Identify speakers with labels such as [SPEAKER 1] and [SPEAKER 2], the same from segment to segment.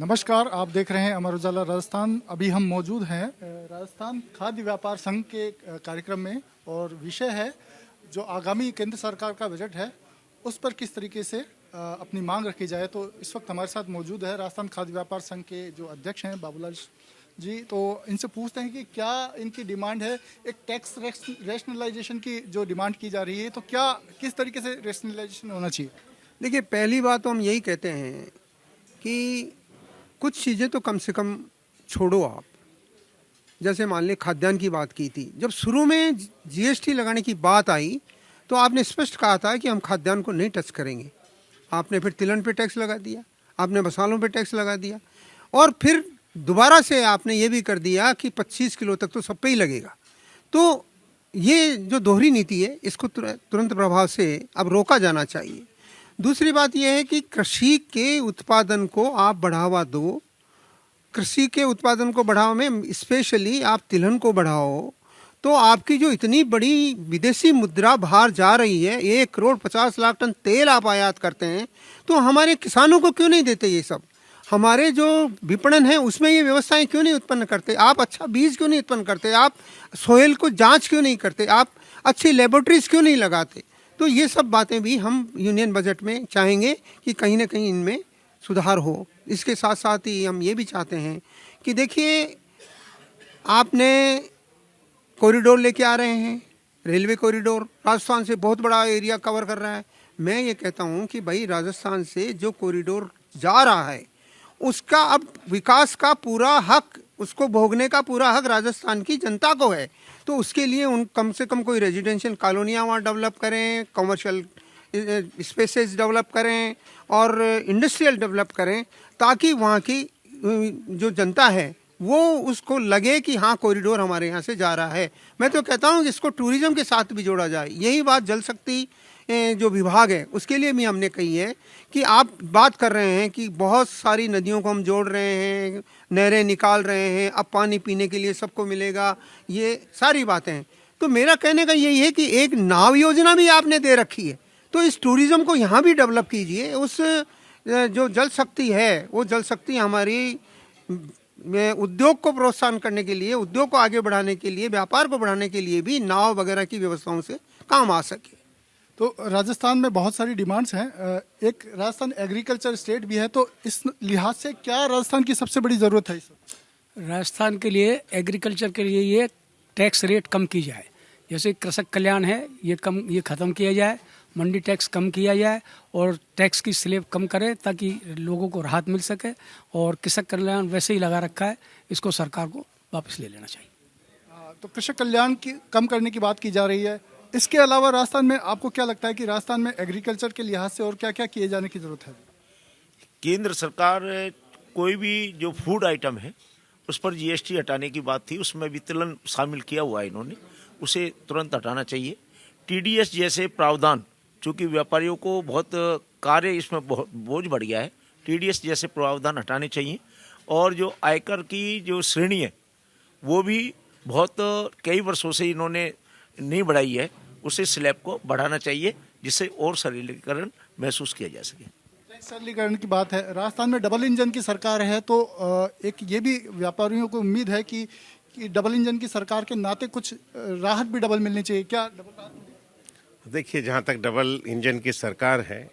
[SPEAKER 1] नमस्कार, आप देख रहे हैं अमर उजाला राजस्थान। अभी हम मौजूद हैं राजस्थान खाद्य व्यापार संघ के कार्यक्रम में और विषय है जो आगामी केंद्र सरकार का बजट है उस पर किस तरीके से अपनी मांग रखी जाए। तो इस वक्त हमारे साथ मौजूद है राजस्थान खाद्य व्यापार संघ के जो अध्यक्ष हैं बाबूलाल जी। तो इनसे पूछते हैं कि क्या इनकी डिमांड है। एक टैक्स रेशनलाइजेशन की जो डिमांड की जा रही है, तो क्या किस तरीके से रेशनलाइजेशन होना चाहिए?
[SPEAKER 2] देखिए, पहली बात तो हम यही कहते हैं कि कुछ चीज़ें तो कम से कम छोड़ो आप। जैसे मान लें खाद्यान्न की बात की थी, जब शुरू में जीएसटी लगाने की बात आई तो आपने स्पष्ट कहा था कि हम खाद्यान्न को नहीं टच करेंगे। आपने फिर तिलहन पे टैक्स लगा दिया, आपने मसालों पे टैक्स लगा दिया और फिर दोबारा से आपने ये भी कर दिया कि 25 किलो तक तो सब पे ही लगेगा। तो ये जो दोहरी नीति है इसको तुरंत प्रभाव से अब रोका जाना चाहिए। दूसरी बात यह है कि कृषि के उत्पादन को आप बढ़ावा दो। कृषि के उत्पादन को बढ़ावा में स्पेशली आप तिलहन को बढ़ाओ। तो आपकी जो इतनी बड़ी विदेशी मुद्रा बाहर जा रही है, 1,50,00,000 टन तेल आप आयात करते हैं, तो हमारे किसानों को क्यों नहीं देते? ये सब हमारे जो विपणन है उसमें ये व्यवस्थाएं क्यों नहीं उत्पन्न करते? आप अच्छा बीज क्यों नहीं उत्पन्न करते? आप सोयल को जांच क्यों नहीं करते? आप अच्छी लेबोरेटरीज क्यों नहीं लगाते? तो ये सब बातें भी हम यूनियन बजट में चाहेंगे कि कहीं ना कहीं इनमें सुधार हो। इसके साथ साथ ही हम ये भी चाहते हैं कि देखिए, आपने कॉरिडोर लेके आ रहे हैं, रेलवे कॉरिडोर राजस्थान से बहुत बड़ा एरिया कवर कर रहा है। मैं ये कहता हूँ कि भाई राजस्थान से जो कॉरिडोर जा रहा है उसका अब विकास का पूरा हक, उसको भोगने का पूरा हक राजस्थान की जनता को है। तो उसके लिए उन कम से कम कोई रेजिडेंशियल कॉलोनियाँ वहाँ डेवलप करें, कमर्शियल स्पेसेस डेवलप करें और इंडस्ट्रियल डेवलप करें, ताकि वहाँ की जो जनता है वो उसको लगे कि हाँ कॉरिडोर हमारे यहाँ से जा रहा है। मैं तो कहता हूँ कि इसको टूरिज्म के साथ भी जोड़ा जाए। यही बात जल शक्ति जो विभाग है उसके लिए भी हमने कही है कि आप बात कर रहे हैं कि बहुत सारी नदियों को हम जोड़ रहे हैं, नहरें निकाल रहे हैं, अब पानी पीने के लिए सबको मिलेगा, ये सारी बातें हैं। तो मेरा कहने का यही है कि एक नाव योजना भी आपने दे रखी है, तो इस टूरिज्म को यहाँ भी डेवलप कीजिए। उस जो जल शक्ति है वो जल शक्ति हमारी उद्योग को प्रोत्साहन करने के लिए, उद्योग को आगे बढ़ाने के लिए, व्यापार को बढ़ाने के लिए भी नाव वगैरह की व्यवस्थाओं से काम आ सके।
[SPEAKER 1] तो राजस्थान में बहुत सारी डिमांड्स हैं। एक राजस्थान एग्रीकल्चर स्टेट भी है, तो इस लिहाज से क्या राजस्थान की सबसे बड़ी ज़रूरत है?
[SPEAKER 3] राजस्थान के लिए एग्रीकल्चर के लिए ये टैक्स रेट कम की जाए। जैसे कृषक कल्याण है ये ख़त्म किया जाए, मंडी टैक्स कम किया जाए और टैक्स की स्लैब कम करें ताकि लोगों को राहत मिल सके। और कृषक कल्याण वैसे ही लगा रखा है, इसको सरकार को वापस ले लेना चाहिए।
[SPEAKER 1] तो कृषक कल्याण की कम करने की बात की जा रही है। इसके अलावा राजस्थान में आपको क्या लगता है कि राजस्थान में एग्रीकल्चर के लिहाज से और क्या क्या किए जाने की जरूरत है?
[SPEAKER 4] केंद्र सरकार कोई भी जो फूड आइटम है उस पर जीएसटी हटाने की बात थी, उसमें भी तिलहन शामिल किया हुआ है इन्होंने, उसे तुरंत हटाना चाहिए। टीडीएस जैसे प्रावधान, चूँकि व्यापारियों को बहुत कार्य इसमें बहुत बोझ बढ़ गया है, टीडीएस जैसे प्रावधान हटाने चाहिए। और जो आयकर की जो श्रेणी है वो भी बहुत कई वर्षों से इन्होंने नहीं बढ़ाई है, उसे स्लैब को बढ़ाना चाहिए जिससे और सरलीकरण महसूस किया जा सके।
[SPEAKER 1] सरलीकरण की बात है, राजस्थान में डबल इंजन की सरकार है, तो एक ये भी व्यापारियों को उम्मीद है कि डबल इंजन की सरकार के नाते कुछ राहत भी डबल मिलनी चाहिए। क्या डबल राहत?
[SPEAKER 5] देखिए, जहाँ तक डबल इंजन की सरकार है,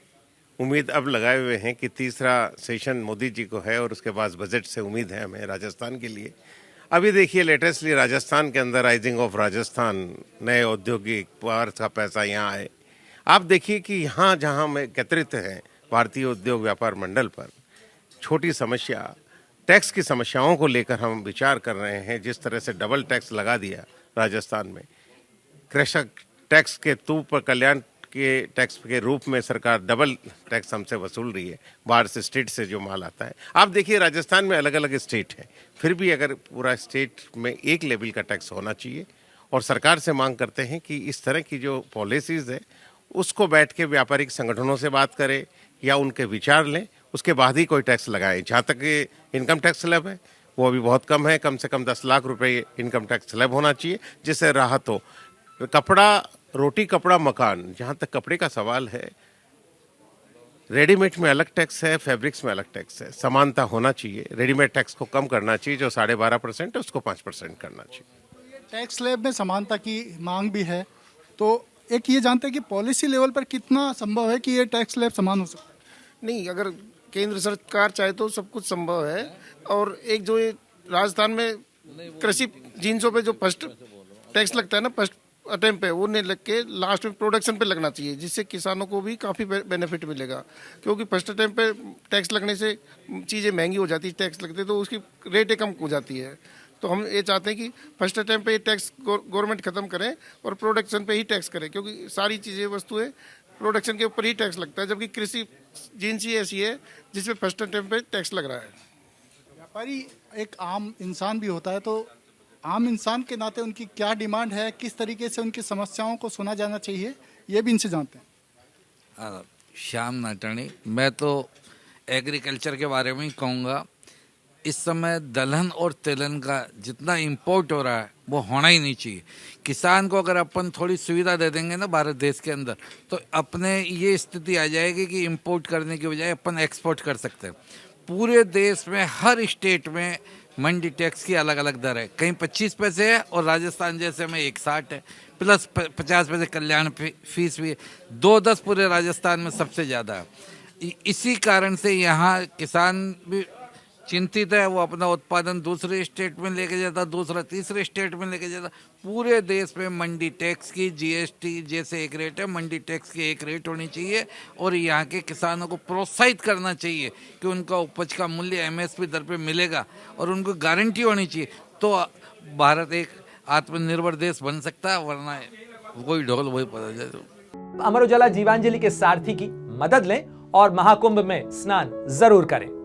[SPEAKER 5] उम्मीद अब लगाए हुए हैं कि तीसरा सेशन मोदी जी को है और उसके बाद बजट से उम्मीद है हमें राजस्थान के लिए। अभी देखिए, लेटेस्टली राजस्थान के अंदर राइजिंग ऑफ राजस्थान, नए औद्योगिक पार्क का पैसा यहाँ आए। आप देखिए कि यहाँ जहाँ में एकत्रित है भारतीय उद्योग व्यापार मंडल पर, छोटी समस्या टैक्स की समस्याओं को लेकर हम विचार कर रहे हैं। जिस तरह से डबल टैक्स लगा दिया राजस्थान में, कृषक टैक्स के तूप पर कल्याण के टैक्स के रूप में सरकार डबल टैक्स हमसे वसूल रही है, बाहर से स्टेट से जो माल आता है। आप देखिए, राजस्थान में अलग अलग स्टेट है, फिर भी अगर पूरा स्टेट में एक लेवल का टैक्स होना चाहिए। और सरकार से मांग करते हैं कि इस तरह की जो पॉलिसीज़ है उसको बैठ के व्यापारिक संगठनों से बात करें या उनके विचार लें, उसके बाद ही कोई टैक्स लगाएं। जहाँ तक इनकम टैक्स स्लैब है वो अभी बहुत कम है, कम से कम 10 लाख रुपए इनकम टैक्स स्लैब होना चाहिए जिससे राहत हो। कपड़ा, रोटी कपड़ा मकान, जहाँ तक कपड़े का सवाल है, रेडीमेड में अलग टैक्स है, फैब्रिक्स में अलग टैक्स है। समानता होना चाहिए। रेडीमेड टैक्स को कम करना चाहिए, जो 12.5% है उसको 5% करना चाहिए।
[SPEAKER 1] टैक्स स्लैब में समानता की मांग भी है, तो एक ये जानते हैं कि पॉलिसी लेवल पर कितना संभव है कि ये टैक्स स्लैब समान हो सकता है?
[SPEAKER 6] नहीं, अगर केंद्र सरकार चाहे तो सब कुछ संभव है। और एक जो ये राजस्थान में कृषि जिन्सों पे जो फर्स्ट टैक्स लगता है ना, फर्स्ट अटेम्प्ट पे, वो नहीं लग के लास्ट में प्रोडक्शन पे लगना चाहिए, जिससे किसानों को भी काफ़ी बेनिफिट मिलेगा। क्योंकि फर्स्ट अटेम्प्ट पे टैक्स लगने से चीज़ें महंगी हो जाती है, टैक्स लगते तो उसकी रेट कम हो जाती है। तो हम ये चाहते हैं कि फर्स्ट अटेम्प्ट पे टैक्स गवर्नमेंट खत्म करें और प्रोडक्शन पे ही टैक्स करें, क्योंकि सारी चीज़ें वस्तुएं प्रोडक्शन के ऊपर ही टैक्स लगता है, जबकि कृषि जिन्स ही ऐसी है जिसमें फर्स्ट अटेम्प्ट पे टैक्स लग रहा है।
[SPEAKER 1] व्यापारी एक आम इंसान भी होता है, तो आम इंसान के नाते उनकी क्या डिमांड है, किस तरीके से उनकी समस्याओं को सुना जाना चाहिए, ये भी इनसे जानते हैं।
[SPEAKER 7] श्याम नाटाणी, मैं तो एग्रीकल्चर के बारे में ही कहूँगा। इस समय दलहन और तिलहन का जितना इंपोर्ट हो रहा है वो होना ही नहीं चाहिए। किसान को अगर अपन थोड़ी सुविधा दे देंगे ना भारत देश के अंदर, तो अपने ये स्थिति आ जाएगी कि इंपोर्ट करने की बजाय अपन एक्सपोर्ट कर सकते हैं। पूरे देश में हर स्टेट में मंडी टैक्स की अलग अलग दर है, कहीं 25 पैसे है और राजस्थान जैसे में 160 है, प्लस 50 पैसे कल्याण फीस भी है। 210 पूरे राजस्थान में सबसे ज़्यादा है। इसी कारण से यहाँ किसान भी चिंतित है, वो अपना उत्पादन दूसरे स्टेट में लेके जाता, दूसरा तीसरे स्टेट में लेके जाता। पूरे देश में मंडी टैक्स की जीएसटी जैसे एक रेट है, मंडी टैक्स की एक रेट होनी चाहिए और यहाँ के किसानों को प्रोत्साहित करना चाहिए कि उनका उपज का मूल्य एमएसपी दर पे मिलेगा और उनको गारंटी होनी चाहिए, तो भारत एक आत्मनिर्भर देश बन सकता है, वरना वही ढोल वही पता जाए।
[SPEAKER 8] अमर उजाला जीवांजलि के सारथी की मदद लें और महाकुंभ में स्नान जरूर करें।